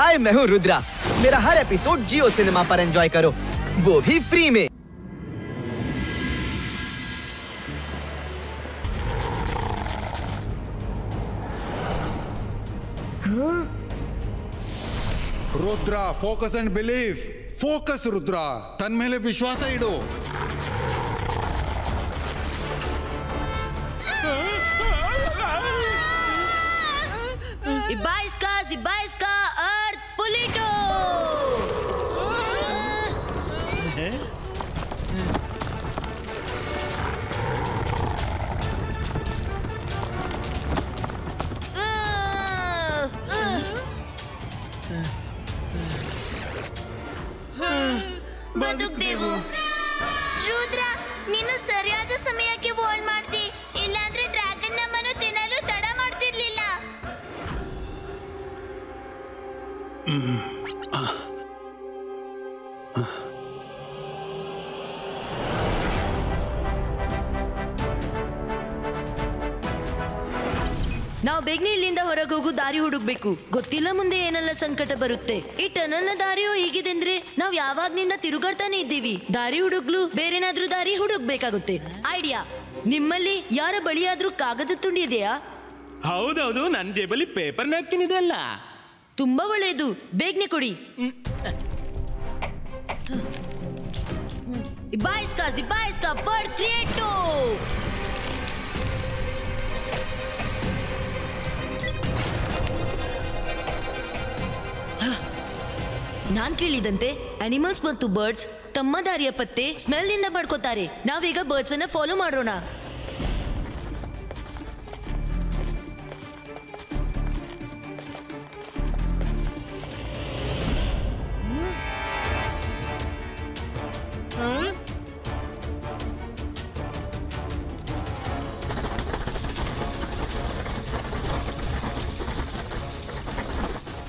हाय, मैं हूँ रुद्रा। मेरा हर एपिसोड जियो सिनेमा पर एंजॉय करो, वो भी फ्री में। Rudra, focus and believe. Focus Rudra, तन मेले विश्वास इडो। Ibaiska, Earth Polito! ಬದುಕ್ದೇವು. ರುದ್ರ, ನೀನು ಸರಿಯಾದ ಸಮಯಕ್ಕೆ ವಾಲ್ ಮಾಡ್ತಿ, ಇಲ್ಲಾಂದ್ರೆ ಡ್ರ್ಯಾಗನ್ ನಮ್ಮನ್ನು ತಿನ್ನಲು ತಡ ಮಾಡ್ತಿರ್ಲಿಲ್ಲ. ನಾವು ಬೇಗನೆ ಇಲ್ಲಿಂದ ಹೊರಗೆ ಹೋಗು ದಾರಿ ಹುಡುಕ್ಬೇಕು. ಗೊತ್ತಿಲ್ಲ ಮುಂದೆ ಏನೆಲ್ಲ ಸಂಕಟ ಬರುತ್ತೆ. ಈ ಟನಲ್ನ ದಾರಿಯೋ ಹೀಗಿದೆ ಅಂದ್ರೆ ನಾವು ಯಾವಾಗ್ನಿಂದ ತಿರುಗಾಡ್ತಾನೆ ಇದ್ದೀವಿ. ದಾರಿ ಹುಡುಗ್ಲು ಬೇರೆನಾದ್ರೂ ದಾರಿ ಹುಡುಕ್ಬೇಕಾಗುತ್ತೆ. ಐಡಿಯಾ, ನಿಮ್ಮಲ್ಲಿ ಯಾರ ಬಳಿಯಾದ್ರೂ ಕಾಗದ ತುಂಡಿ ಇದೆಯಾ? ಹೌದೌದು, ನನ್ನ ಜೇಬಲ್ಲಿ ಪೇಪರ್ ನ್ಯಾಪ್ಕಿನ್ ಇದೆ ಅಲ್ಲ. ತುಂಬಾ ಒಳ್ಳೆಯದು, ಬೇಗನೆ ಕೊಡಿ. Ibaiska, bird creato! ನಾನ್ ಕೇಳಿದಂತೆ ಅನಿಮಲ್ಸ್ ಮತ್ತು ಬರ್ಡ್ಸ್ ತಮ್ಮ ದಾರಿಯ ಪತ್ತೆ ಸ್ಮೆಲ್ ಇಂದ ಪಡ್ಕೋತಾರೆ. ನಾವೀಗ ಬರ್ಡ್ಸ್ ಅನ್ನ ಫಾಲೋ ಮಾಡೋಣ.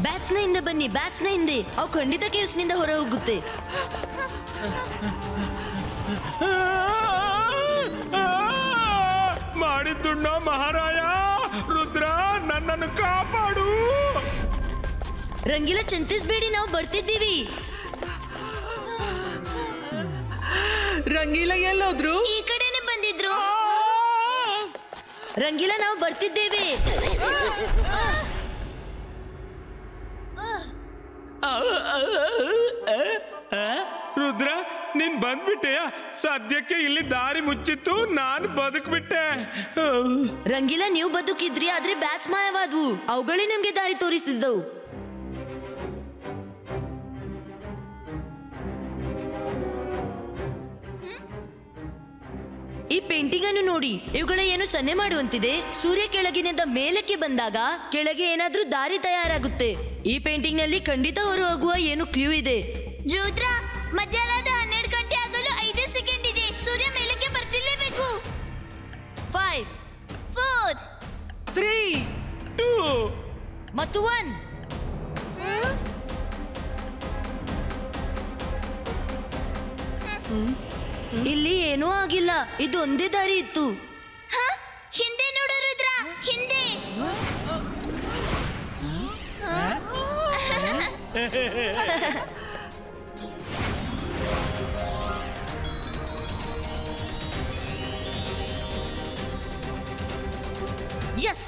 ಬ್ಯಾಟ್ಸ್ನ ಹಿಂದೆ ಬನ್ನಿ, ಬ್ಯಾಟ್ಸ್ನ ಹಿಂದೆ. ಅವು ಖಂಡಿತ ಕೇವ್ಸ್ನಿಂದ ಹೊರ ಹೋಗುತ್ತೆ. ಮಾಡಿದ್ದುಣ್ಣ ಮಹಾರಾಯ, ರುದ್ರ ನನ್ನನ್ನು ಕಾಪಾಡು. ರಂಗಿಲ, ಚಿಂತಿಸ್ಬೇಡಿ, ನಾವು ಬರ್ತಿದ್ದೀವಿ. ರಂಗೀಲ ಎಲ್ಲೋದ್ರು? ಈ ಕಡೆನೆ ಬಂದಿದ್ರು. ರಂಗಿಲ, ನಾವು ಬರ್ತಿದ್ದೇವೆ. ರುದ್ರ, ನೀನ್ ಬಂದ್ಬಿಟ್ಟೆಯ? ಸದ್ಯಕ್ಕೆ ಇಲ್ಲಿ ದಾರಿ ಮುಚ್ಚಿತ್ತು, ನಾನು ಬದುಕ್ಬಿಟ್ಟೆ. ರಂಗಿಲ, ನೀವು ಬದುಕಿದ್ರಿ, ಆದ್ರೆ ಬ್ಯಾಟ್ಸ್ ಮಾಯವಾದ್ವು. ಅವುಗಳೇ ನಮ್ಗೆ ದಾರಿ ತೋರಿಸ್ತಿದ್ದವು. ಈ ಪೇಂಟಿಂಗ್ ಅನ್ನು ನೋಡಿ, ಇವುಗಳ ಏನು ಸನ್ನೆ ಮಾಡುವಂತಿದೆ. ಸೂರ್ಯ ಕೆಳಗಿನಿಂದ ಮೇಲಕ್ಕೆ ಬಂದಾಗ ಕೆಳಗೆ ಏನಾದ್ರೂ ದಾರಿ ತಯಾರಾಗುತ್ತೆ. ಈ ಪೇಂಟಿಂಗ್ ನಲ್ಲಿ ಖಂಡಿತ ಹೊರ ಹೋಗುವ ಏನು ಕ್ಲೂ ಇದೆ. ರುದ್ರ, ಮಧ್ಯಾಹ್ನದ 12 ಗಂಟೆ ಆಗಲು 5 ಸೆಕೆಂಡ್ ಇದೆ. ಸೂರ್ಯ ಮೇಲಕ್ಕೆ ಬರ್ತಿರ್ಲೇಬೇಕು. 5 4 3 2 ಮತ್ತು 1. ಇಲ್ಲಿ ಏನೂ ಆಗಿಲ್ಲ, ಇದು ಒಂದೇ ದಾರಿ ಇತ್ತು. ಹಿಂದೆ ನೋಡು ರುದ್ರ, ಹಿಂದೆ. ಯಸ್,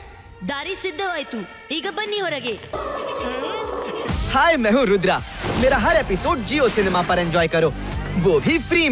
ದಾರಿ ಸಿದ್ಧವಾಯ್ತು. ಈಗ ಬನ್ನಿ ಹೊರಗೆ. हाय, मैं हूँ रुद्रा। मेरा हर एपिसोड जियो सिनेमा पर एंजॉय करो, वो भी फ्री में।